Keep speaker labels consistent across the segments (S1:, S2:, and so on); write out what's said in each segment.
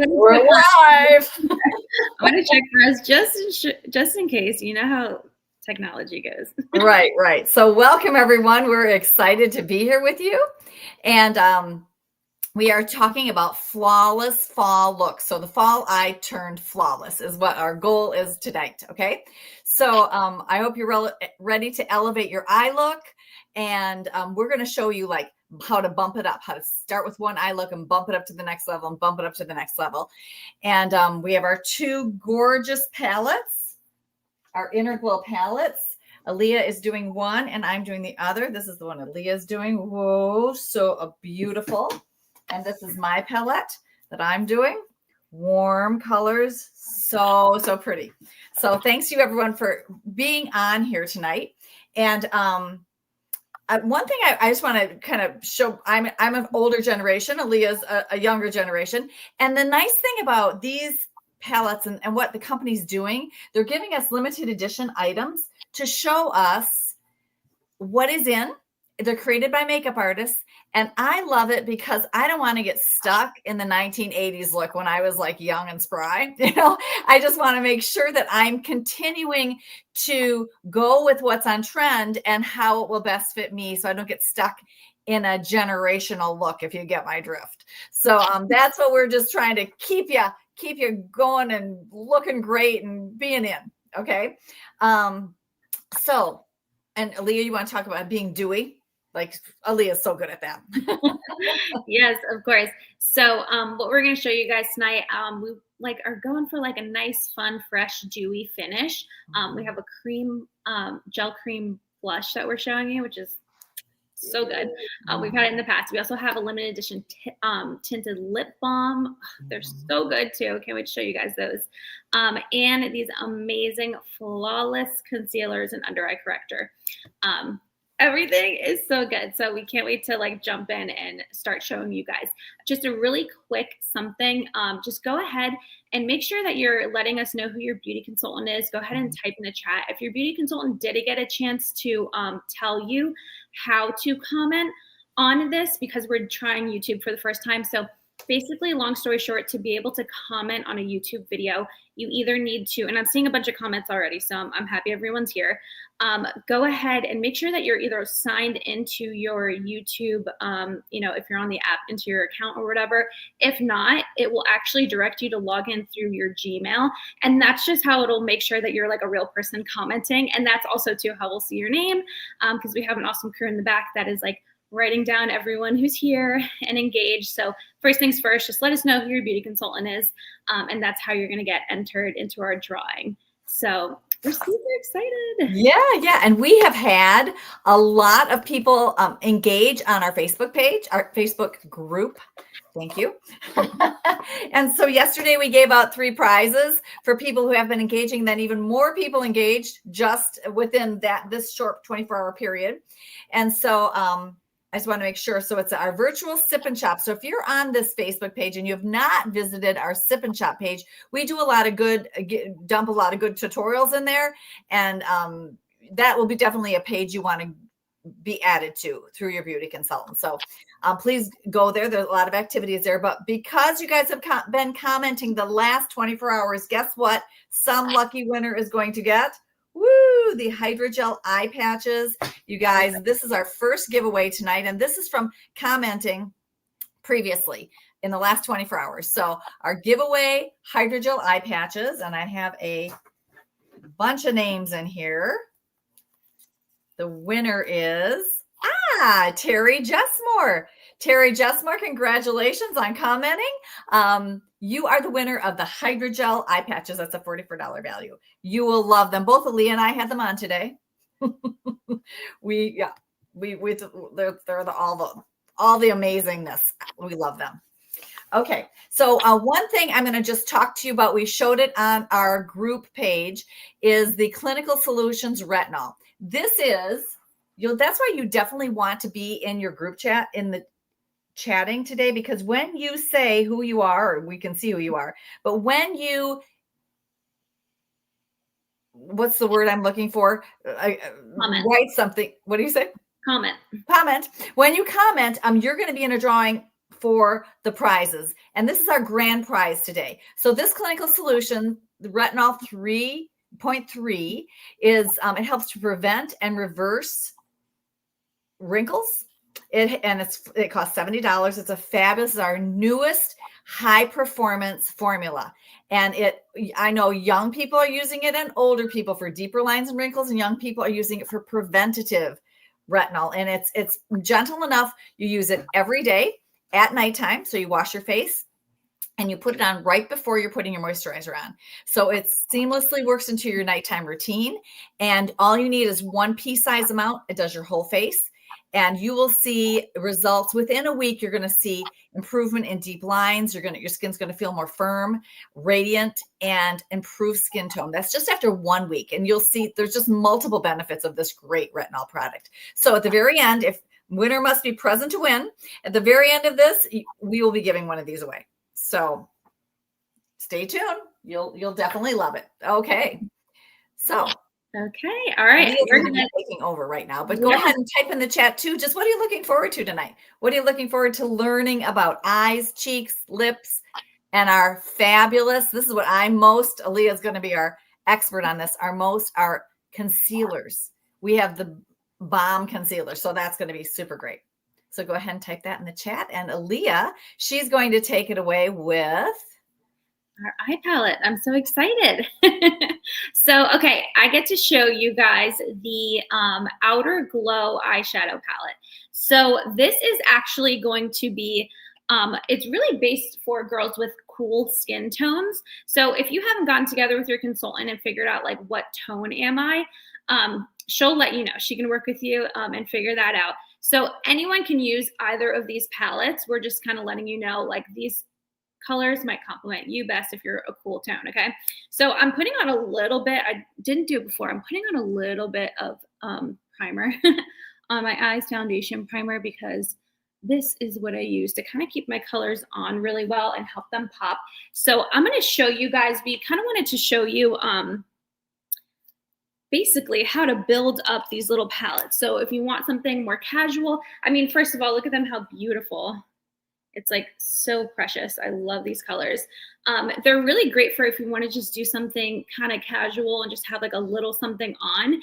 S1: We're live.
S2: I'm gonna check for us just in case. You know how technology goes.
S1: Right. So welcome everyone. We're excited to be here with you. And we are talking about flawless fall looks. So the fall eye turned flawless is what our goal is tonight. Okay. So I hope you're ready to elevate your eye look. And we're going to show you like how to bump it up, how to start with one eye look and bump it up to the next level and bump it up to the next level. And we have our two gorgeous palettes, our Inner Glow palettes. Aaliyah is doing one and I'm doing the other. This is the one Aaliyah is doing. Whoa, so beautiful. And this is my palette that I'm doing. Warm colors, so pretty. So thanks you everyone for being on here tonight. And one thing I just want to kind of show, I'm an older generation, Aaliyah's a younger generation. And the nice thing about these palettes and what the company's doing, they're giving us limited edition items to show us what is in. They're created by makeup artists. And I love it because I don't want to get stuck in the 1980s look when I was like young and spry. I just want to make sure that I'm continuing to go with what's on trend and how it will best fit me so I don't get stuck in a generational look, if you get my drift. So that's what we're just trying to keep you going and looking great and being in. Okay. So, and Aaliyah, you want to talk about being dewy? Like Aaliyah is so good at that.
S2: Yes, of course. So what we're going to show you guys tonight, we are going for like a nice, fun, fresh, dewy finish. We have a cream, gel cream blush that we're showing you, which is so good. We've had it in the past. We also have a limited edition tinted lip balm. They're so good too. Can't wait to show you guys those. And these amazing flawless concealers and under eye corrector. Everything is so good. So we can't wait to like jump in and start showing you guys. Just a really quick something. Just go ahead and make sure that you're letting us know who your beauty consultant is. Go ahead and type in the chat. If your beauty consultant did get a chance to tell you how to comment on this, because we're trying YouTube for the first time. So basically, long story short, to be able to comment on a YouTube video, you either need to, and I'm seeing a bunch of comments already, so I'm happy everyone's here. Go ahead and make sure that you're either signed into your YouTube, if you're on the app, into your account or whatever. If not, it will actually direct you to log in through your Gmail. And that's just how it'll make sure that you're like a real person commenting. And that's also too how we'll see your name, because we have an awesome crew in the back that is like writing down everyone who's here and engaged. So first things first, just let us know who your beauty consultant is. And that's how you're going to get entered into our drawing. So we're super excited.
S1: Yeah. And we have had a lot of people engage on our Facebook page, our Facebook group. Thank you. And so yesterday we gave out 3 prizes for people who have been engaging. Then even more people engaged just within this short 24-hour period. And so I just want to make sure. So it's our virtual sip and shop. So if you're on this Facebook page and you have not visited our sip and shop page, we do dump a lot of good tutorials in there. And that will be definitely a page you want to be added to through your beauty consultant. So please go there. There's a lot of activities there. But because you guys have been commenting the last 24 hours, guess what? Some lucky winner is going to get the hydrogel eye patches. You guys, this is our first giveaway tonight, and this is from commenting previously in the last 24 hours. So our giveaway hydrogel eye patches, and I have a bunch of names in here. The winner is Terry Jessmore. Terry Jessmore, congratulations on commenting. You are the winner of the hydrogel eye patches. That's a $44 value. You will love them. Both Aaliyah and I had them on today. They're all the amazingness. We love them. Okay. So one thing I'm going to just talk to you about, we showed it on our group page, is the Clinical Solutions Retinol. This is, that's why you definitely want to be in your group chat, in the chatting today, because when you say who you are, or we can see who you are, but when you, what's the word I'm looking for? Write something. What do you say?
S2: Comment.
S1: When you comment, you're going to be in a drawing for the prizes. And this is our grand prize today. So this clinical solution, the retinol 3.3, is it helps to prevent and reverse wrinkles. It costs $70. It's a fabulous, it's our newest high performance formula. And I know young people are using it and older people for deeper lines and wrinkles, and young people are using it for preventative retinol. And it's gentle enough. You use it every day at nighttime. So you wash your face and you put it on right before you're putting your moisturizer on. So it seamlessly works into your nighttime routine. And all you need is one pea size amount. It does your whole face. And you will see results within a week. You're going to see improvement in deep lines. Your skin's going to feel more firm, radiant, and improved skin tone. That's just after 1 week. And you'll see there's just multiple benefits of this great retinol product. So at the very end, if winner must be present to win, at the very end of this, we will be giving one of these away. So stay tuned. You'll definitely love it. Okay. So.
S2: Okay. All right.
S1: We're going to be taking over right now, but go ahead and type in the chat too. Just what are you looking forward to tonight? What are you looking forward to learning about? Eyes, cheeks, lips, and our fabulous, this is what Aaliyah is going to be our expert on this, our concealers. We have the bomb concealer. So that's going to be super great. So go ahead and type that in the chat. And Aaliyah, she's going to take it away with
S2: our eye palette. I'm so excited. So, okay, I get to show you guys the Outer Glow eyeshadow palette. So this is actually going to be, it's really based for girls with cool skin tones. So if you haven't gotten together with your consultant and figured out like what tone am I, she'll let you know. She can work with you and figure that out. So anyone can use either of these palettes. We're just kind of letting you know like these colors might complement you best if you're a cool tone, okay? So I'm putting on a little bit, I didn't do it before, I'm putting on a little bit of primer on my eyes, foundation primer, because this is what I use to kind of keep my colors on really well and help them pop. So I'm gonna show you guys, we kind of wanted to show you basically how to build up these little palettes. So if you want something more casual, I mean, first of all, look at them, how beautiful. It's like so precious. I love these colors. They're really great for if you want to just do something kind of casual and just have like a little something on,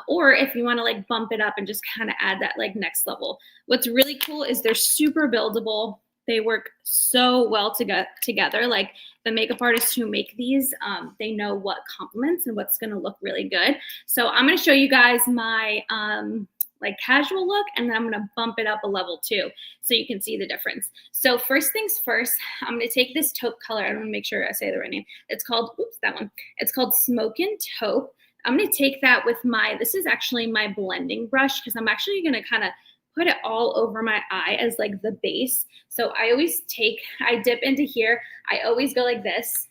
S2: or if you want to like bump it up and just kind of add that like next level. What's really cool is they're super buildable. They work so well together. Like the makeup artists who make these, they know what complements and what's going to look really good. So I'm going to show you guys my like casual look, and then I'm gonna bump it up a level too, so you can see the difference. So first things first, I'm gonna take this taupe color. I want to make sure I say the right name. It's called, oops, that one. It's called Smokin' Taupe. I'm gonna take that with this is actually my blending brush, because I'm actually gonna kind of put it all over my eye as like the base. So I dip into here. I always go like this.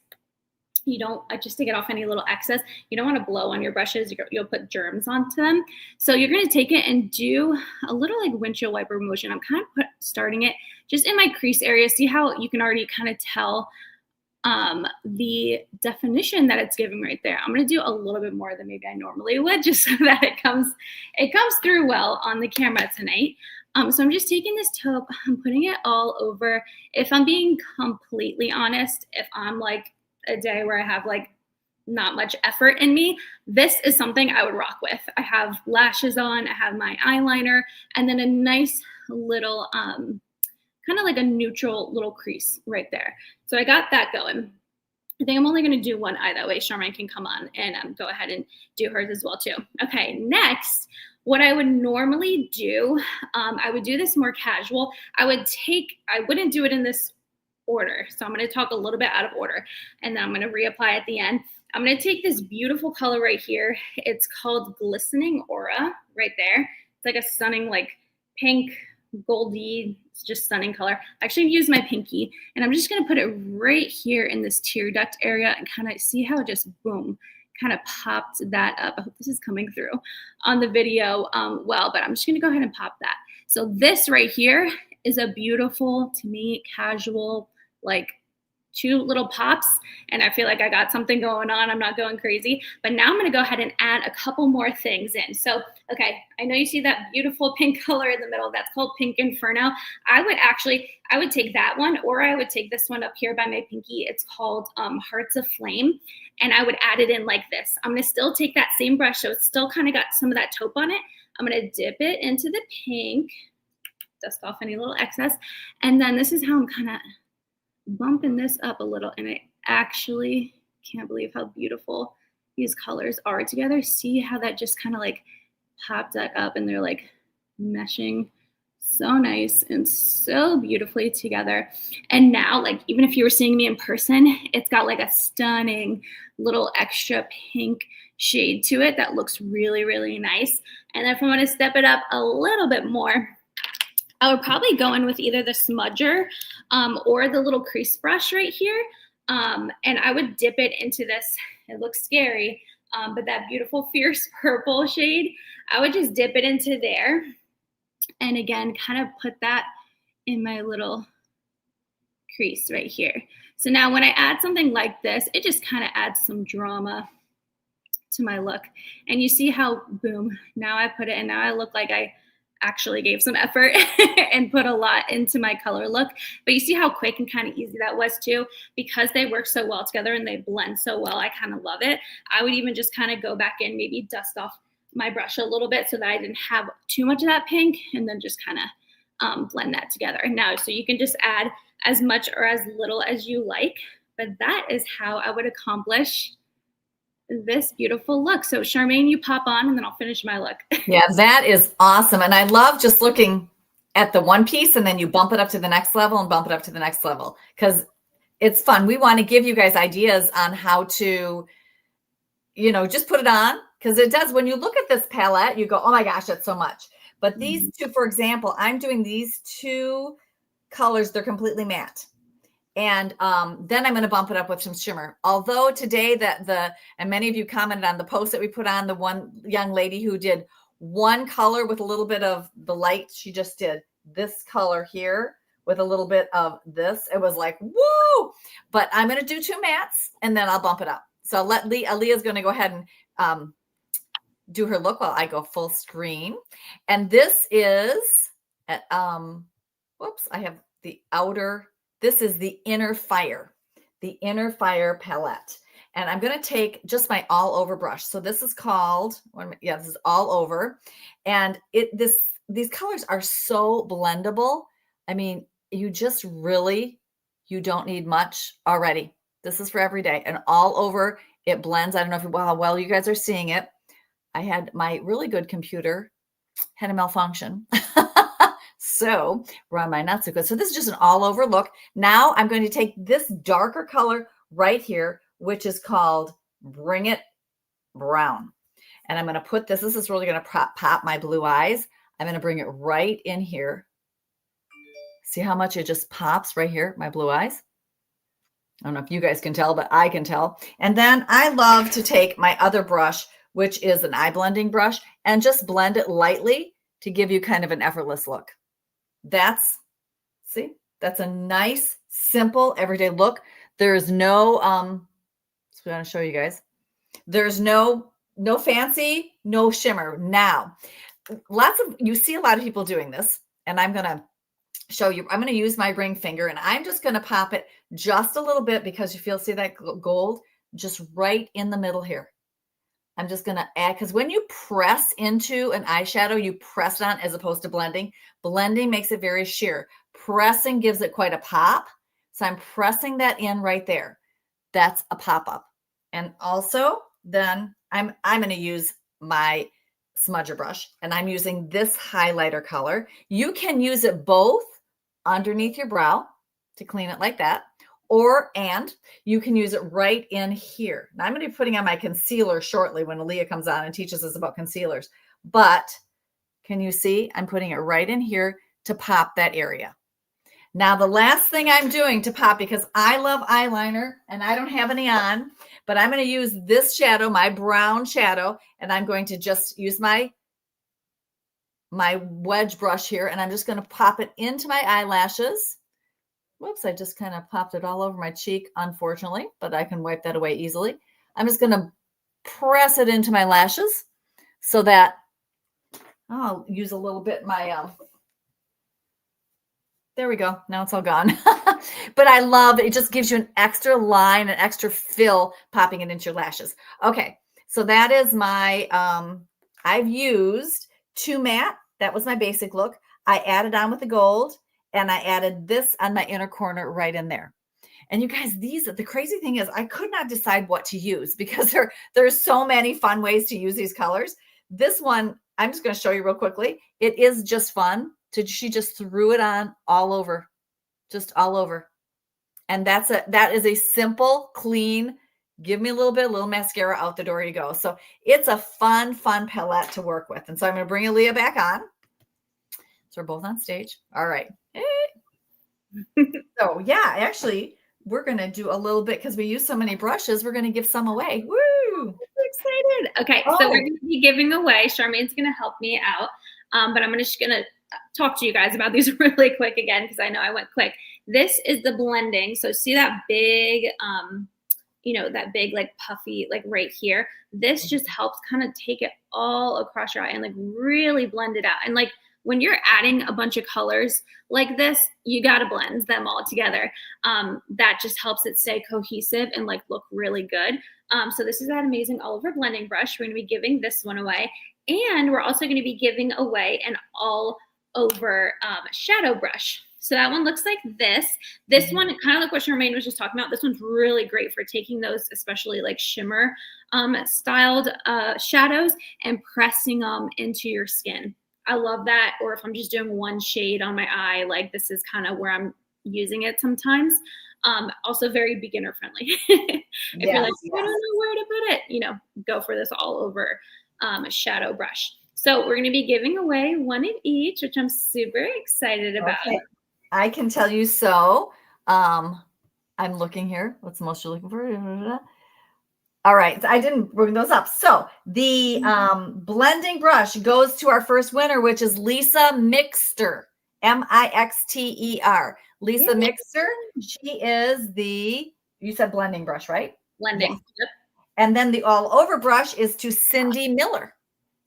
S2: You don't, just to get off any little excess, you don't want to blow on your brushes, you'll put germs onto them. So you're going to take it and do a little like windshield wiper motion. I'm kind of starting it just in my crease area. See how you can already kind of tell the definition that it's giving right there. I'm going to do a little bit more than maybe I normally would, just so that it comes through well on the camera tonight. So I'm just taking this taupe, I'm putting it all over. If I'm being completely honest, if I'm like a day where I have like not much effort in me, this is something I would rock with. I have lashes on, I have my eyeliner, and then a nice little kind of like a neutral little crease right there. So I got that going. I think I'm only going to do one eye, that way Charmaine can come on and go ahead and do hers as well too. Okay, next, what I would normally do, I would do this more casual. I wouldn't do it in this order. So I'm going to talk a little bit out of order, and then I'm going to reapply at the end. I'm going to take this beautiful color right here. It's called Glistening Aura right there. It's like a stunning like pink, goldy, it's just stunning color. I actually use my pinky, and I'm just going to put it right here in this tear duct area and kind of see how it just boom, kind of popped that up. I hope this is coming through on the video well, but I'm just going to go ahead and pop that. So this right here is a beautiful, to me, casual, like two little pops, and I feel like I got something going on. I'm not going crazy. But now I'm going to go ahead and add a couple more things in. So, okay, I know you see that beautiful pink color in the middle. That's called Pink Inferno. I would take that one, or I would take this one up here by my pinky. It's called Hearts of Flame, and I would add it in like this. I'm going to still take that same brush, so it's still kind of got some of that taupe on it. I'm going to dip it into the pink, dust off any little excess, and then this is how I'm kind of bumping this up a little, and I actually can't believe how beautiful these colors are together. See how that just kind of like popped that up, and they're like meshing so nice and so beautifully together. And now, like, even if you were seeing me in person, it's got like a stunning little extra pink shade to it that looks really, really nice. And if I want to step it up a little bit more, I would probably go in with either the smudger or the little crease brush right here. And I would dip it into this. It looks scary, but that beautiful fierce purple shade, I would just dip it into there. And again, kind of put that in my little crease right here. So now when I add something like this, it just kind of adds some drama to my look. And you see how, boom, now I put it, and now I look like I actually gave some effort and put a lot into my color look. But you see how quick and kind of easy that was too, because they work so well together and they blend so well. I kind of love it. I would even just kind of go back in, maybe dust off my brush a little bit so that I didn't have too much of that pink, and then just kind of blend that together. Now, so you can just add as much or as little as you like, but that is how I would accomplish this beautiful look. So Charmaine, you pop on, and then I'll finish my look.
S1: Yeah, that is awesome. And I love just looking at the one piece, and then you bump it up to the next level and bump it up to the next level, because it's fun. We want to give you guys ideas on how to, just put it on, because it does. When you look at this palette, you go, oh my gosh, that's so much. But these two, for example, I'm doing these two colors. They're completely matte. And then I'm going to bump it up with some shimmer. Although today and many of you commented on the post that we put on, the one young lady who did one color with a little bit of the light. She just did this color here with a little bit of this. It was like, woo! But I'm going to do two mattes, and then I'll bump it up. So I'll let Aaliyah's going to go ahead and do her look while I go full screen. And this is, I have the outer. This is the Inner Fire palette. And I'm going to take just my all over brush. So this is called, this is all over. And these colors are so blendable. I mean, you don't need much already. This is for every day, and all over it blends. I don't know how well you guys are seeing it. I had my really good computer had a malfunction. So we're on my not so good. So this is just an all over look. Now I'm going to take this darker color right here, which is called Bring It Brown. And I'm going to put this is really going to pop my blue eyes. I'm going to bring it right in here. See how much it just pops right here, my blue eyes? I don't know if you guys can tell, but I can tell. And then I love to take my other brush, which is an eye blending brush, and just blend it lightly to give you kind of an effortless look. That's a nice, simple, everyday look. There's no, so I'm going to show you guys. There's no fancy, no shimmer. Now, you see a lot of people doing this, and I'm going to show you. I'm going to use my ring finger, and I'm just going to pop it just a little bit, because see that gold just right in the middle here. I'm just going to add, because when you press into an eyeshadow, you press it on as opposed to blending. Blending makes it very sheer. Pressing gives it quite a pop. So I'm pressing that in right there. That's a pop-up. And also then I'm going to use my smudger brush, and I'm using this highlighter color. You can use it both underneath your brow to clean it like that, and you can use it right in here. Now I'm going to be putting on my concealer shortly when Aaliyah comes on and teaches us about concealers. But can you see? I'm putting it right in here to pop that area. Now, the last thing I'm doing to pop, because I love eyeliner and I don't have any on, but I'm going to use this shadow, my brown shadow, and I'm going to just use my wedge brush here, and I'm just going to pop it into my eyelashes Whoops, I just kind of popped it all over my cheek, unfortunately, but I can wipe that away easily. I'm just going to press it into my lashes so that I'll use a little bit my, there we go. Now it's all gone. But I love it. It just gives you an extra line, an extra fill popping it into your lashes. Okay. So that is my, I've used 2 matte. That was my basic look. I added on with the gold and I added this on my inner corner right in there. And you guys, the crazy thing is I could not decide what to use because there's so many fun ways to use these colors. This one, I'm just going to show you real quickly. It is just fun. She just threw it on all over, just all over. And that is a simple, clean, give me a little mascara, out the door you go. So it's a fun palette to work with. And so I'm going to bring Aaliyah back on. So we're both on stage. All right. So yeah, actually, we're going to do a little bit because we use so many brushes. We're going to give some away. Woo!
S2: I'm excited. Okay, so we're going to be giving away. Charmaine's going to help me out, but I'm just going to talk to you guys about these really quick again because I know I went quick. This is the blending. So see that big, that big like puffy like right here. This just helps kind of take it all across your eye and like really blend it out. And like when you're adding a bunch of colors like this, you got to blend them all together. That just helps it stay cohesive and like look really good. So this is that amazing all over blending brush. We're going to be giving this one away. And we're also going to be giving away an all over shadow brush. So that one looks like this. This one, kind of like what Charmaine was just talking about, this one's really great for taking those, especially like shimmer styled shadows and pressing them into your skin. I love that. Or if I'm just doing one shade on my eye, like this is kind of where I'm using it sometimes. Also very beginner friendly. If you're like, I don't know where to put it, go for this all over shadow brush. So we're going to be giving away one of each, which I'm super excited about.
S1: Okay. I can tell you so. I'm looking here. What's the most you're looking for? All right. I didn't bring those up. So the blending brush goes to our first winner, which is Lisa Mixter, Mixter. Lisa Mixter. She is you said blending brush, right?
S2: Blending. Yep.
S1: And then the all over brush is to Cindy Miller.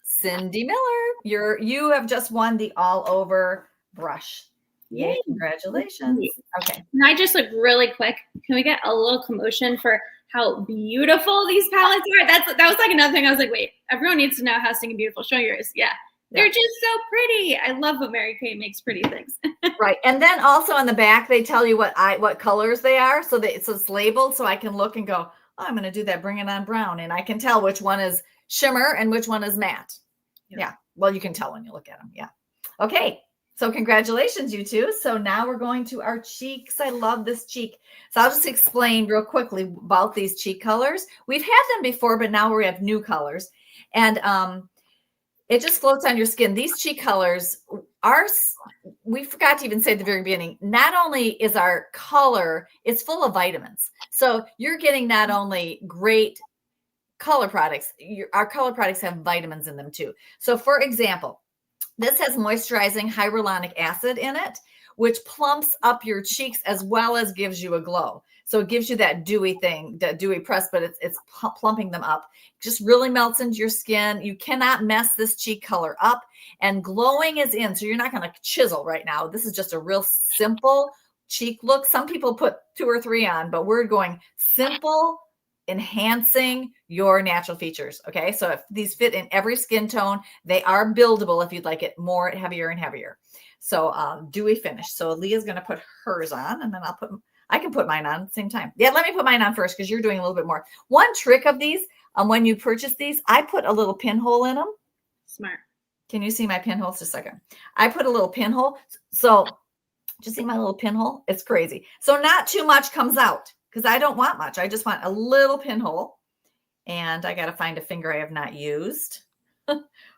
S1: Cindy Miller, you have just won the all over brush. Yay, congratulations. Okay.
S2: Can I just like really quick, can we get a little commotion for how beautiful these palettes are? That was like another thing. I was like, wait, everyone needs to know how Stinking Beautiful. Show yours. Yeah. They're just so pretty. I love when Mary Kay makes pretty things.
S1: Right. And then also on the back, they tell you what colors they are. So it's labeled so I can look and go, oh, I'm going to do that. Bring it on brown. And I can tell which one is shimmer and which one is matte. Yeah. Well, you can tell when you look at them. Yeah. Okay. So congratulations, you two. So now we're going to our cheeks. I love this cheek. So I'll just explain real quickly about these cheek colors. We've had them before, but now we have new colors. And it just floats on your skin. These cheek colors we forgot to even say at the very beginning, not only is our color, it's full of vitamins. So you're getting not only great color products, our color products have vitamins in them too. So for example, this has moisturizing hyaluronic acid in it, which plumps up your cheeks as well as gives you a glow. So it gives you that dewy thing, that dewy press, but it's plumping them up. Just really melts into your skin. You cannot mess this cheek color up, and glowing is in. So you're not going to chisel right now. This is just a real simple cheek look. Some people put 2 or 3 on, but we're going simple, enhancing your natural features. Okay. So if these fit in every skin tone, they are buildable if you'd like it more heavier and heavier. So dewy finish. So Leah's going to put hers on, and then I can put mine on at the same time. Yeah. Let me put mine on first because you're doing a little bit more. One trick of these, when you purchase these, I put a little pinhole in them.
S2: Smart.
S1: Can you see my pinhole? Just a second. I put a little pinhole. So just see my little pinhole. It's crazy. So not too much comes out, because I don't want much. I just want a little pinhole. And I got to find a finger I have not used.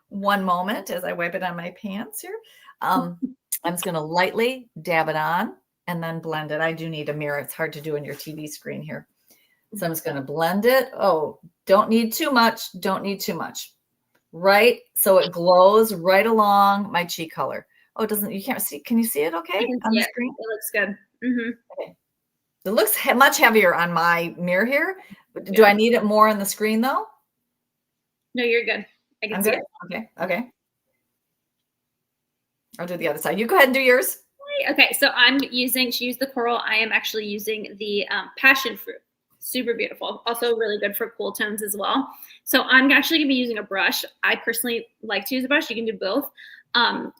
S1: One moment as I wipe it on my pants here. I'm just going to lightly dab it on and then blend it. I do need a mirror. It's hard to do on your TV screen here. So I'm just going to blend it. Oh, don't need too much. Don't need too much. Right. So it glows right along my cheek color. Oh, you can't see. Can you see it okay on the screen?
S2: It looks good.
S1: Okay. It looks much heavier on my mirror here. Do I need it more on the screen though?
S2: No, you're good. I can
S1: I'm
S2: see
S1: good.
S2: it.
S1: Okay. Okay. I'll do the other side. You go ahead and do yours.
S2: Okay, so she used the coral. I am actually using the passion fruit. Super beautiful. Also really good for cool tones as well. So I'm actually gonna be using a brush. I personally like to use a brush. You can do both.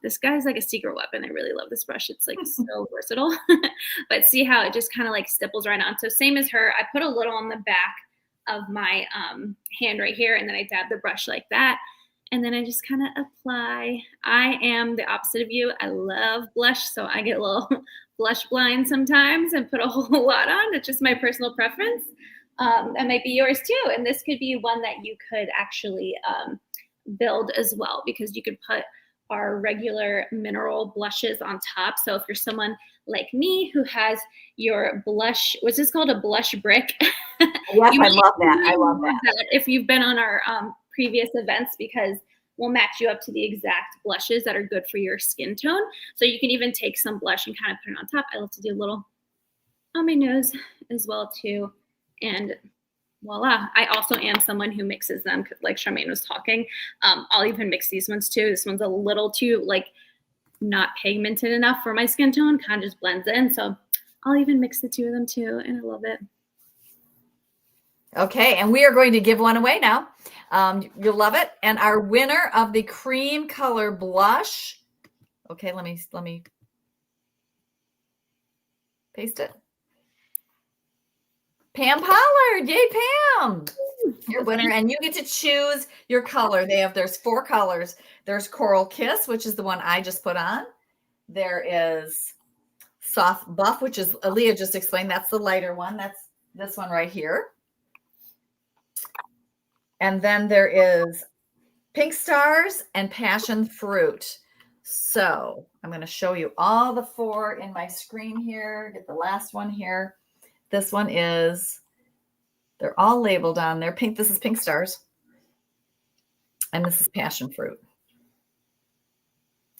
S2: This guy's like a secret weapon. I really love this brush. It's like so versatile. But see how it just kind of like stipples right on. So same as her, I put a little on the back of my hand right here, and then I dab the brush like that. And then I just kind of apply. I am the opposite of you. I love blush, so I get a little blush blind sometimes and put a whole lot on. It's just my personal preference. That might be yours too. And this could be one that you could actually build as well, because you could put our regular mineral blushes on top. So if you're someone like me who has your blush, what's this called? A blush brick.
S1: Yes, I love that. I love that.
S2: If you've been on our previous events, because we'll match you up to the exact blushes that are good for your skin tone. So you can even take some blush and kind of put it on top. I love to do a little on my nose as well too. And voila. I also am someone who mixes them, like Charmaine was talking. I'll even mix these ones too. This one's a little too like not pigmented enough for my skin tone, kind of just blends in. So I'll even mix the two of them too, and I love it.
S1: Okay, and we are going to give one away now. You'll love it. And our winner of the cream color blush. Okay, let me paste it. Pam Pollard. Yay, Pam. Your winner. And you get to choose your color. There's 4 colors. There's Coral Kiss, which is the one I just put on. There is Soft Buff, which is Aaliyah just explained. That's the lighter one. That's this one right here. And then there is Pink Stars and Passion Fruit. So I'm going to show you all the 4 in my screen here. Get the last one here. This one they're all labeled on there. Pink, this is Pink Stars. And this is Passion Fruit.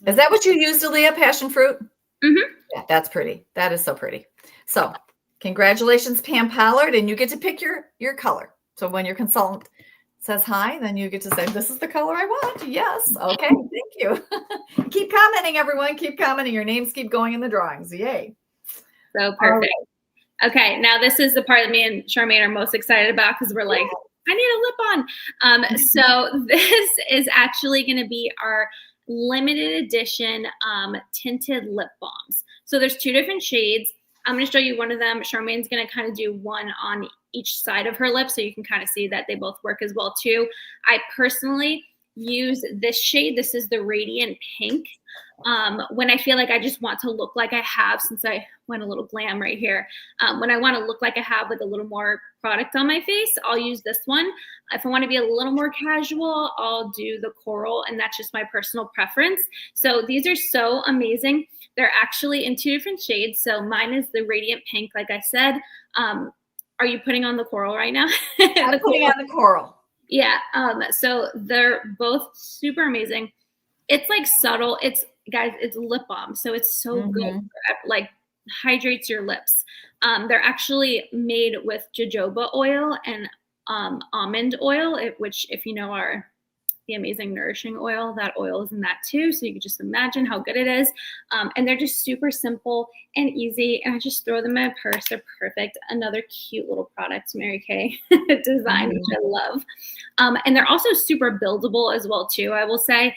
S1: Is that what you used, Aaliyah, Passion Fruit?
S2: Mm-hmm.
S1: Yeah, that's pretty. That is so pretty. So congratulations, Pam Pollard, and you get to pick your color. So when your consultant says hi, then you get to say, this is the color I want. Yes. Okay. Thank you. Keep commenting, everyone. Keep commenting. Your names keep going in the drawings. Yay.
S2: So perfect. Okay. Now this is the part that me and Charmaine are most excited about, because we're like, I need a lip on. So this is actually going to be our limited edition tinted lip balms. So there's 2 different shades. I'm going to show you one of them. Charmaine's going to kind of do one on each side of her lip, so you can kind of see that they both work as well too. I personally use this shade. This is the Radiant Pink. When I feel like I just want to look like I have, since I went a little glam right here, when I want to look like I have like a little more product on my face, I'll use this one. If I want to be a little more casual, I'll do the coral, and that's just my personal preference. So these are so amazing. They're actually in 2 different shades. So mine is the Radiant Pink, like I said. Are you putting on the coral right now?
S1: I'm putting on the coral.
S2: Yeah. So they're both super amazing. It's like subtle. It's lip balm. So it's so good. Like hydrates your lips. They're actually made with jojoba oil and almond oil, which, if you know, are the amazing nourishing oil. That oil is in that too. So you can just imagine how good it is. And they're just super simple and easy. And I just throw them in my purse. They're perfect. Another cute little product, Mary Kay design, which I love. And they're also super buildable as well too, I will say.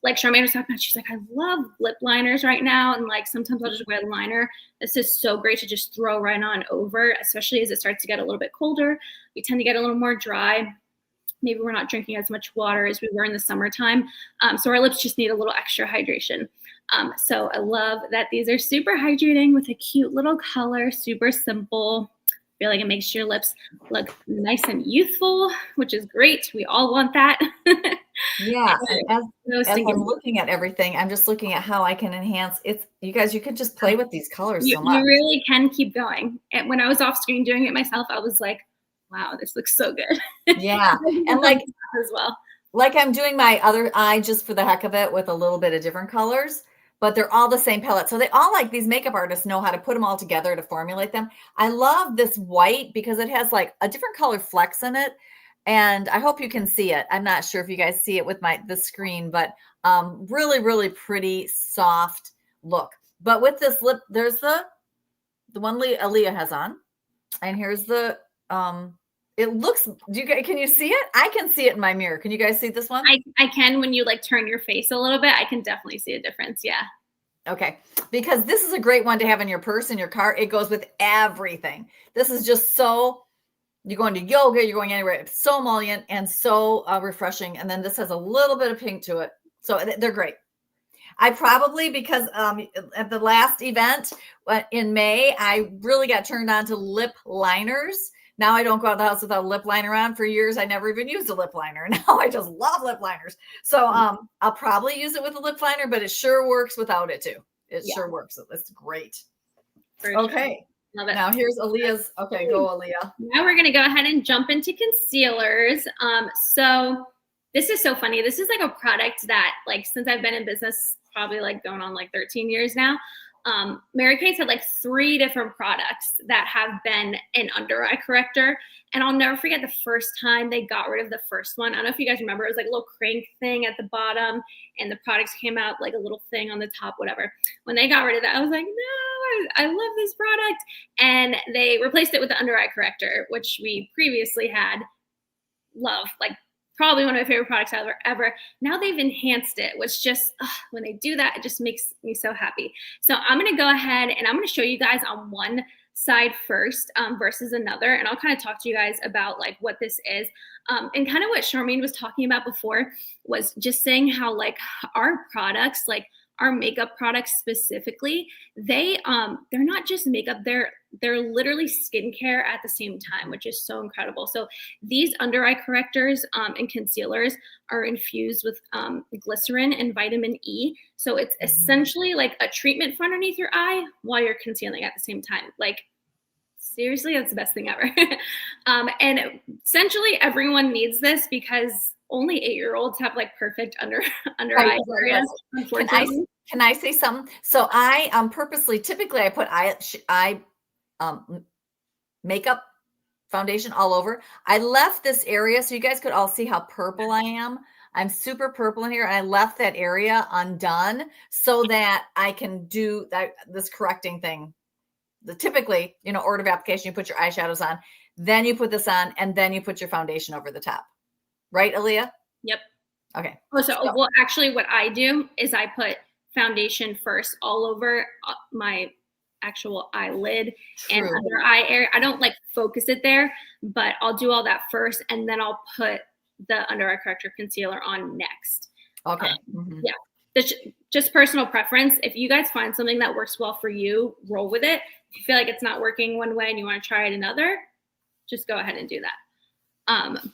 S2: Like Charmaine was talking about, she's like, I love lip liners right now. And like, sometimes I'll just wear a liner. This is so great to just throw right on over, especially as it starts to get a little bit colder. We tend to get a little more dry. Maybe we're not drinking as much water as we were in the summertime. So our lips just need a little extra hydration. So I love that these are super hydrating with a cute little color, super simple. I feel like it makes your lips look nice and youthful, which is great. We all want that.
S1: Yeah. As I'm looking at everything, I'm just looking at how I can enhance it. You guys, you could just play with these colors so much.
S2: You really can keep going. And when I was off screen doing it myself, I was like, wow, this looks so good.
S1: Yeah. And like
S2: as well.
S1: Like I'm doing my other eye just for the heck of it with a little bit of different colors. but they're all the same palette. So they all, like, these makeup artists know how to put them all together to formulate them. I love this white because it has like a different color flecks in it. And I hope you can see it. I'm not sure if you guys see it with the screen, but really, really pretty, soft look. But with this lip, there's the one Aaliyah has on. And here's the, it looks, can you see it? I can see it in my mirror. Can you guys see this one?
S2: I can, when you like turn your face a little bit, I can definitely see a difference. Yeah.
S1: Okay. Because this is a great one to have in your purse, in your car. It goes with everything. This is just so, you're going to yoga, you're going anywhere. It's so emollient and so refreshing. And then this has a little bit of pink to it. So they're great. I probably, because at the last event in May, I really got turned on to lip liners. Now I don't go out of the house without a lip liner on. For years, I never even used a lip liner. Now I just love lip liners. So I'll probably use it with a lip liner, but it sure works without it too. It sure works. It's great. Okay.
S2: Sure. Love it.
S1: Now here's Aaliyah's. Okay, go Aaliyah.
S2: Now we're going to go ahead and jump into concealers. So this is so funny. This is like a product that, like, since I've been in business, probably like going on like 13 years now, Mary Kay's had like 3 different products that have been an under eye corrector. And I'll never forget the first time they got rid of the first one. I don't know if you guys remember, it was like a little crank thing at the bottom and the products came out like a little thing on the top, whatever. When they got rid of that, I was like, no, I love this product. And they replaced it with the under eye corrector, which we previously had. Love, like probably one of my favorite products ever. Now they've enhanced it, which just, when they do that, it just makes me so happy. So I'm going to go ahead and I'm going to show you guys on one side first versus another. And I'll kind of talk to you guys about like what this is. And kind of what Charmaine was talking about before was just saying how like our products, like our makeup products specifically, they're not just makeup, they're literally skincare at the same time, which is so incredible. So these under eye correctors and concealers are infused with glycerin and vitamin E. So it's essentially like a treatment for underneath your eye while you're concealing at the same time. Like, seriously, that's the best thing ever. And essentially everyone needs this because only 8-year-olds have like perfect under eye areas, unfortunately.
S1: Can I say something? So I purposely, typically I put eye makeup foundation all over. I left this area so you guys could all see how purple I am. I'm super purple in here, and I left that area undone so that I can do this correcting thing. Typically, order of application, you put your eyeshadows on, then you put this on, and then you put your foundation over the top. Right, Aaliyah?
S2: Yep.
S1: Okay.
S2: Well, actually what I do is I put foundation first all over my actual eyelid and under eye area. I don't like focus it there, but I'll do all that first and then I'll put the under eye corrector concealer on next.
S1: Okay.
S2: Yeah. That's just personal preference. If you guys find something that works well for you, roll with it. If you feel like it's not working one way and you want to try it another, just go ahead and do that.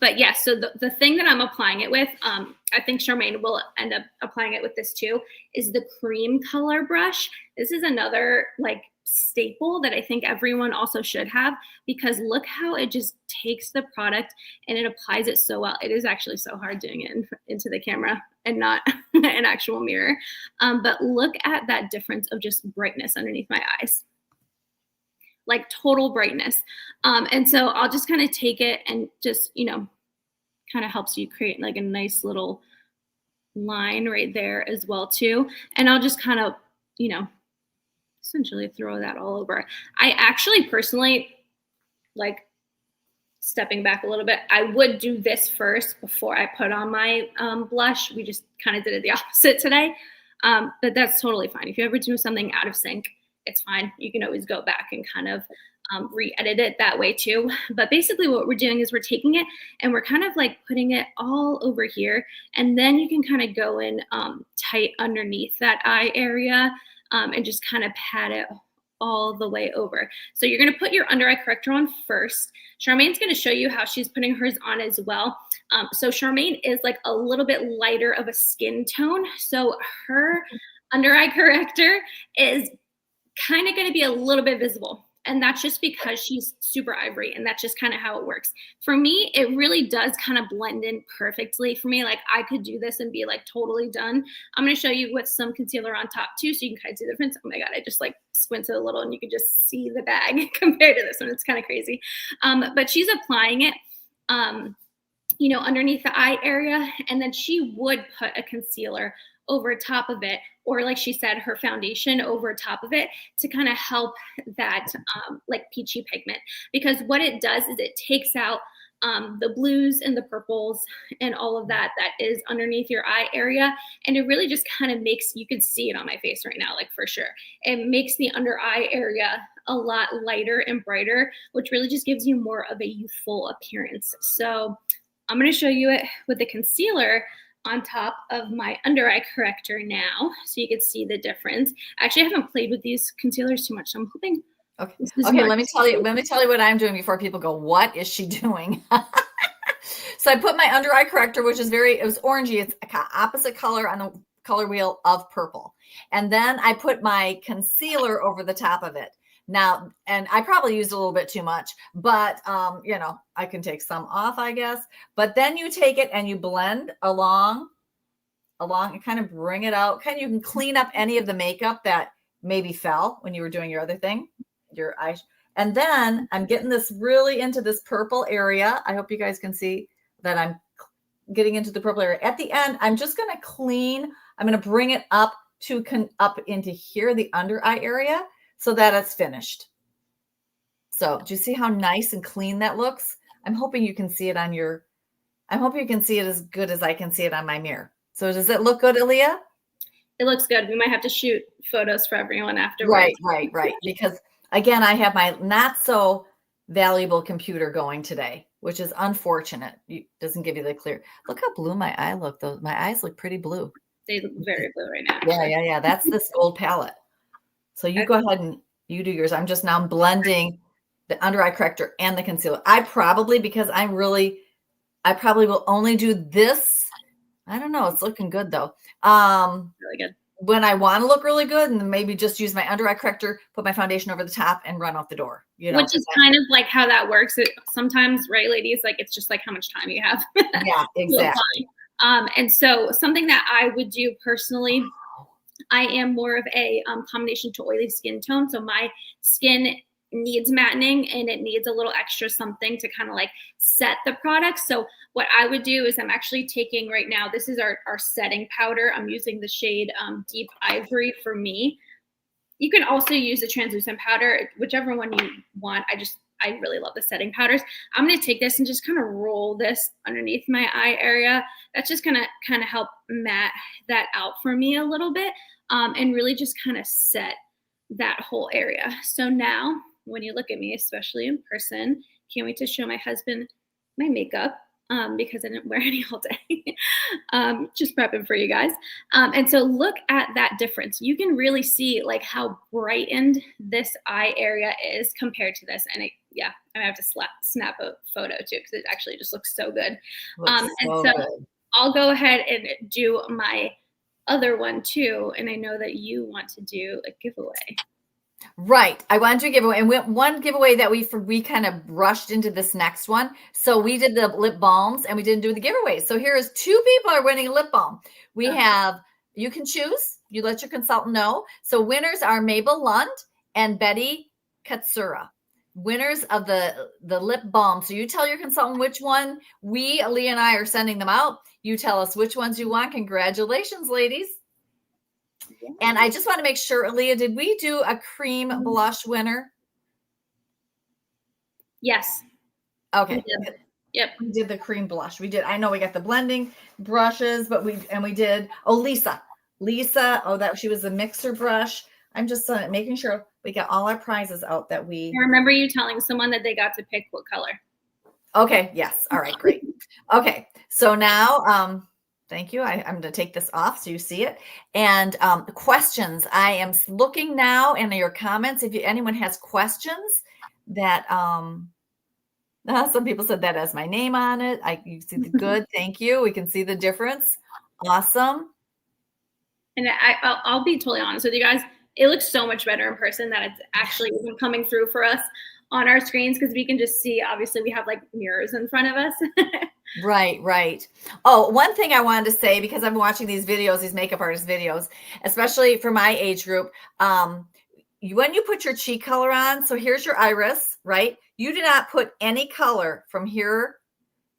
S2: But yeah, so the thing that I'm applying it with, I think Charmaine will end up applying it with this too, is the cream color brush. This is another like staple that I think everyone also should have, because look how it just takes the product and it applies it so well. It is actually so hard doing it into the camera and not an actual mirror. But look at that difference of just brightness underneath my eyes. Like total brightness. And so I'll just kind of take it and just, kind of helps you create like a nice little line right there as well too. And I'll just kind of, essentially throw that all over. I actually personally, like, stepping back a little bit, I would do this first before I put on my blush. We just kind of did it the opposite today. But that's totally fine. If you ever do something out of sync, it's fine. You can always go back and kind of re-edit it that way too. But basically what we're doing is we're taking it and we're kind of like putting it all over here. And then you can kind of go in tight underneath that eye area and just kind of pat it all the way over. So you're going to put your under eye corrector on first. Charmaine's going to show you how she's putting hers on as well. So Charmaine is like a little bit lighter of a skin tone. So her under eye corrector is kind of going to be a little bit visible And that's just because she's super ivory, and that's just kind of how it works. For me, it really does kind of blend in perfectly for me. Like I could do this and be like totally done. I'm going to show you with some concealer on top too, so you can kind of see the difference. Oh my God, I just like squinted a little and you can just see the bag compared to this one. It's kind of crazy. But she's applying it, underneath the eye area, and then she would put a concealer over top of it, or like she said, her foundation over top of it to kind of help that like peachy pigment. Because what it does is it takes out the blues and the purples and all of that is underneath your eye area. And it really just kind of makes, you can see it on my face right now, like for sure. It makes the under eye area a lot lighter and brighter, which really just gives you more of a youthful appearance. So I'm going to show you it with the concealer on top of my under eye corrector now, so you can see the difference. Actually, I haven't played with these concealers too much, so I'm hoping.
S1: Okay. Let me tell you what I'm doing before people go, what is she doing? So I put my under eye corrector, which is it was orangey. It's opposite color on the color wheel of purple. And then I put my concealer over the top of it. Now, and I probably used a little bit too much, but, I can take some off, I guess. But then you take it and you blend along and kind of bring it out. You can clean up any of the makeup that maybe fell when you were doing your other thing, your eyes. And then I'm getting this really into this purple area. I hope you guys can see that I'm getting into the purple area. At the end, I'm just going to I'm going to bring it up into here, the under eye area, so that it's finished. So do you see how nice and clean that looks? I'm hoping you can see it I hope you can see it as good as I can see it on my mirror. So does it look good, Aaliyah?
S2: It looks good. We might have to shoot photos for everyone afterwards.
S1: Right. Because again, I have my not so valuable computer going today, which is unfortunate. It doesn't give you the clear. Look how blue my eye look. Though my eyes look pretty blue.
S2: They look very blue right now.
S1: Yeah. That's this gold palette. So you go ahead and you do yours. I'm just now blending the under eye corrector and the concealer. I probably will only do this. I don't know. It's looking good though.
S2: Really good.
S1: When I want to look really good, and then maybe just use my under eye corrector, put my foundation over the top, and run out the door.
S2: Which is kind of like how that works. Sometimes, right, ladies? Like it's just like how much time you have.
S1: Yeah, exactly.
S2: And so something that I would do personally, I am more of a combination to oily skin tone. So my skin needs mattening and it needs a little extra something to kind of like set the product. So what I would do is I'm actually taking right now, this is our setting powder. I'm using the shade Deep Ivory for me. You can also use the translucent powder, whichever one you want. I really love the setting powders. I'm going to take this and just kind of roll this underneath my eye area. That's just going to kind of help matte that out for me a little bit and really just kind of set that whole area. So now when you look at me, especially in person, can't wait to show my husband my makeup because I didn't wear any all day. Just prepping for you guys. And so look at that difference. You can really see like how brightened this eye area is compared to this. And I'm gonna have to snap a photo too because it actually just looks so good. Good. I'll go ahead and do my other one too. And I know that you want to do a giveaway.
S1: Right. I wanted to give away, and one giveaway that we kind of rushed into this next one. So we did the lip balms and we didn't do the giveaway. So here is 2 people are winning a lip balm. We have, you can choose, you let your consultant know. So winners are Mabel Lund and Betty Katsura, winners of the lip balm. So you tell your consultant which one. Aaliyah and I are sending them out. You tell us which ones you want. Congratulations, ladies. And I just want to make sure, Aaliyah, did we do a cream blush winner?
S2: Yes.
S1: Okay.
S2: Yep.
S1: We did the cream blush. We did. I know we got the blending brushes, but we did. Oh, Lisa. She was a mixer brush. I'm just making sure we got all our prizes out that we.
S2: I remember you telling someone that they got to pick what color.
S1: Okay. Yes. All right. Great. Okay. So now, thank you. I'm going to take this off so you see it. And questions. I am looking now in your comments. If anyone has questions that some people said that has my name on it. You see the good. Thank you. We can see the difference. Awesome.
S2: And I'll be totally honest with you guys. it looks so much better in person that it's actually even coming through for us on our screens, because we can just see, obviously we have like mirrors in front of us.
S1: Right, right. Oh, one thing I wanted to say, because I've been watching these videos, these makeup artist videos, especially for my age group, when you put your cheek color on, so here's your iris, right? You do not put any color from here.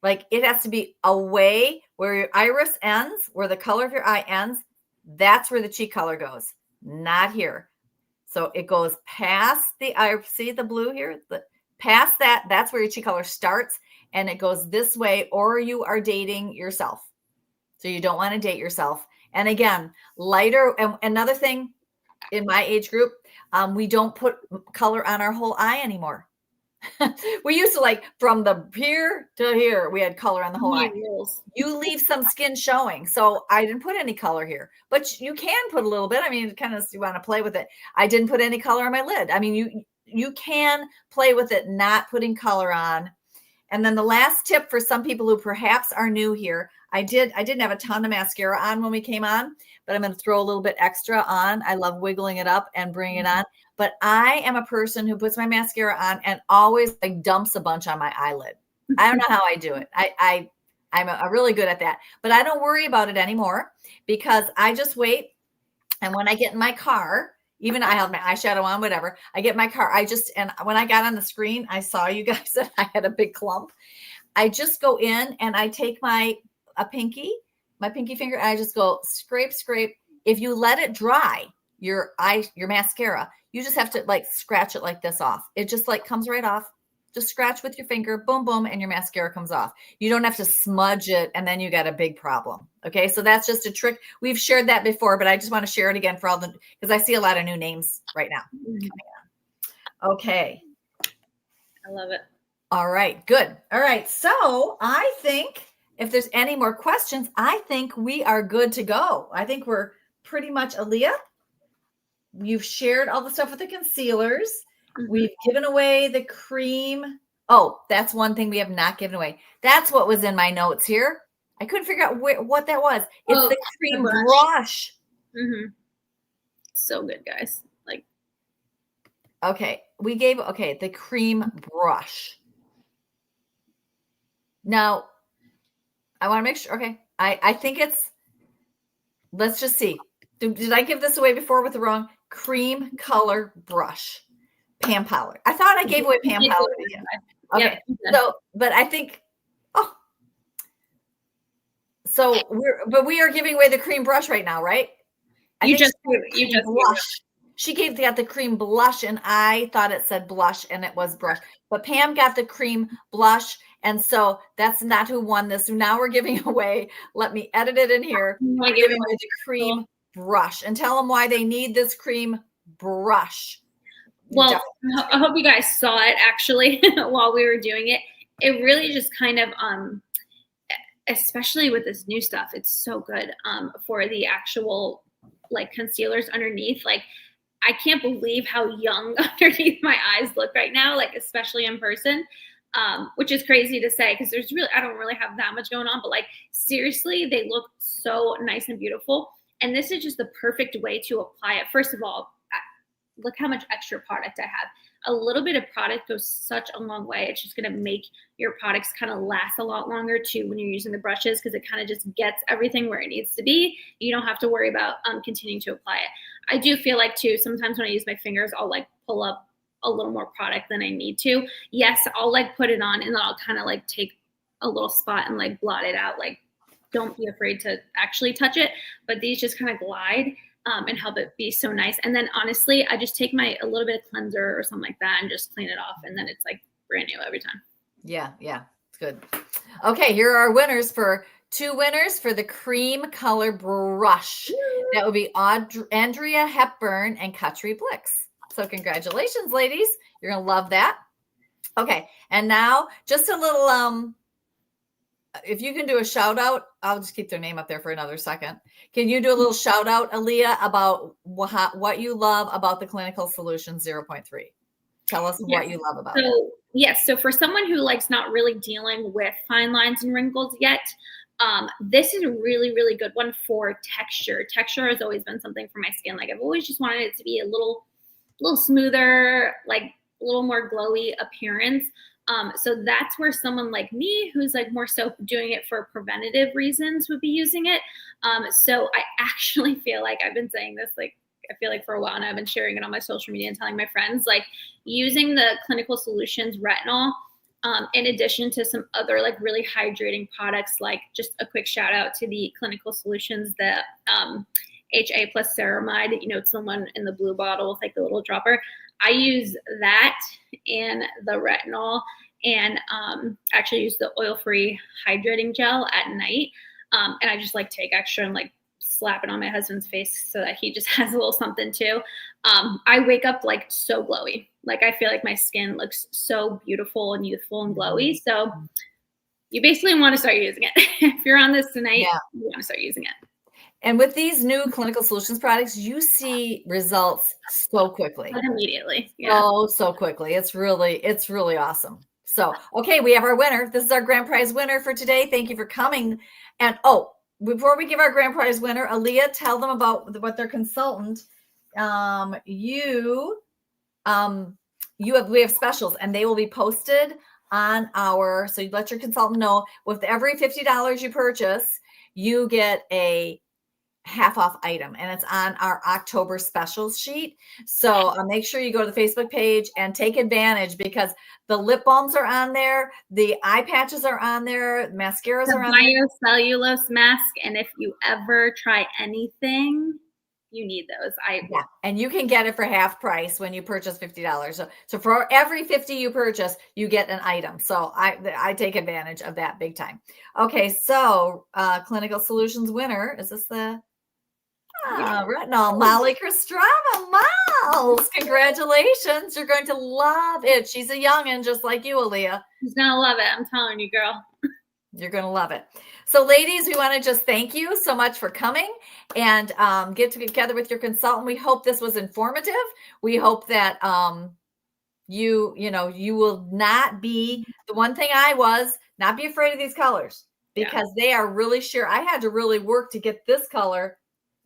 S1: Like, it has to be away where your iris ends, where the color of your eye ends. That's where the cheek color goes, not here. So it goes past the eye. See the blue here? Past that, that's where your cheek color starts. And it goes this way, or you are dating yourself. So you don't want to date yourself. And again, lighter. And another thing in my age group, we don't put color on our whole eye anymore. We used to, like, from the here to here, we had color on the whole eye. You leave some skin showing. So I didn't put any color here, but you can put a little bit. I mean, kind of, you want to play with it. I didn't put any color on my lid. I mean, you can play with it, not putting color on. And then the last tip for some people who perhaps are new here, I didn't have a ton of mascara on when we came on, but I'm going to throw a little bit extra on. I love wiggling it up and bringing it on. But I am a person who puts my mascara on and always, like, dumps a bunch on my eyelid. I don't know how I do it. I'm really good at that, but I don't worry about it anymore, because I just wait. And when I get in my car, even I have my eyeshadow on, whatever, I get in my car. And when I got on the screen, I saw you guys that I had a big clump. I just go in and I take my pinky finger, and I just go scrape, scrape. If you let it dry, your mascara, you just have to, like, scratch it like this off. It just, like, comes right off. Just scratch with your finger, boom, boom, and your mascara comes off. You don't have to smudge it, and then you got a big problem. Okay, so that's just a trick. We've shared that before, but I just want to share it again for because I see a lot of new names right now. Okay.
S2: I love it.
S1: All right, good. All right, so I think if there's any more questions, I think we are good to go. I think we're pretty much, Aaliyah, you've shared all the stuff with the concealers. We've given away the cream. Oh, that's one thing we have not given away. That's what was in my notes here. I couldn't figure out what that was. It's the cream brush.
S2: So good, guys. Like,
S1: okay, the cream brush. Now, I want to make sure. Okay, I think it's. Let's just see. Did I give this away before with the wrong cream color brush? Pam Pollard. I thought I gave away Pam Pollard again. Okay. Yeah. So, but I think, we are giving away the cream brush right now, right?
S2: You just
S1: blush. She got the cream blush, and I thought it said blush, and it was brush. But Pam got the cream blush, and so that's not who won this. So now we're giving away. Let me edit it in here. We're giving away the cream brush, and tell them why they need this cream brush.
S2: Well, I hope you guys saw it actually while we were doing it. It really just kind of, especially with this new stuff, it's so good for the actual, like, concealers underneath. Like, I can't believe how young underneath my eyes look right now, like, especially in person, which is crazy to say, because I don't really have that much going on, but, like, seriously, they look so nice and beautiful. And this is just the perfect way to apply it. First of all, look how much extra product I have. A little bit of product goes such a long way. It's just going to make your products kind of last a lot longer too when you're using the brushes, because it kind of just gets everything where it needs to be. You don't have to worry about continuing to apply it. I do feel like too, sometimes when I use my fingers, I'll, like, pull up a little more product than I need to. Yes, I'll, like, put it on, and then I'll kind of, like, take a little spot and, like, blot it out. Like, don't be afraid to actually touch it. But these just kind of glide and help it be so nice. And then honestly, I just take a little bit of cleanser or something like that and just clean it off. And then it's, like, brand new every time.
S1: Yeah. It's good. Okay. Here are our winners two winners for the cream color brush. That would be Andrea Hepburn and Katri Blix. So congratulations, ladies. You're going to love that. Okay. And now just a little, if you can do a shout out, I'll just keep their name up there for another second. Can you do a little shout out, Aaliyah, about what you love about the Clinical Solutions 0.3? Tell us what you love about it.
S2: Yes. So for someone who likes not really dealing with fine lines and wrinkles yet, This is a really, really good one for texture. Texture has always been something for my skin. Like I've always just wanted it to be a little smoother, like a little more glowy appearance. So that's where someone like me, who's like more so doing it for preventative reasons, would be using it. So I actually feel like I've been saying this, like, I feel like for a while now, I've been sharing it on my social media and telling my friends, like, using the Clinical Solutions retinol, in addition to some other like really hydrating products, like just a quick shout out to the Clinical Solutions, the HA plus ceramide, you know, it's the one in the blue bottle with like the little dropper. I use that and the retinol, and actually use the oil-free hydrating gel at night. And I just like take extra and like slap it on my husband's face so that he just has a little something too. I wake up like so glowy. Like I feel like my skin looks so beautiful and youthful and glowy. So you basically want to start using it. If you're on this tonight, you want to start using it.
S1: And with these new Clinical Solutions products, you see results so quickly.
S2: Like immediately. Yeah.
S1: So quickly. It's really awesome. So, okay, we have our winner. This is our grand prize winner for today. Thank you for coming. And before we give our grand prize winner, Aaliyah, tell them about what their consultant, we have specials, and they will be posted on so you let your consultant know, with every $50 you purchase, you get a half off item, and it's on our October specials sheet. So make sure you go to the Facebook page and take advantage, because the lip balms are on there, the eye patches are on there, mascaras are on there.
S2: Biocellulose mask, and if you ever try anything, you need those.
S1: And you can get it for half price when you purchase $50. So for every 50 you purchase, you get an item. So I take advantage of that big time. Okay, so Clinical Solutions winner, is this the retinol, Molly Kostrava. Miles, congratulations. You're going to love it. She's a youngin', just like you, Aaliyah.
S2: She's going to love it. I'm telling you, girl.
S1: You're going to love it. So ladies, we want to just thank you so much for coming and get together with your consultant. We hope this was informative. We hope that you will not be the one thing not be afraid of these colors, because they are really sheer. I had to really work to get this color.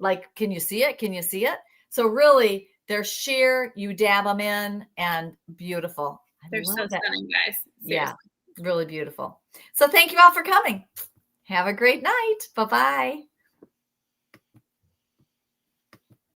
S1: Like, can you see it? Can you see it? So really, they're sheer. You dab them in, and beautiful.
S2: They're so stunning, guys. Seriously.
S1: Yeah, really beautiful. So thank you all for coming. Have a great night. Bye-bye.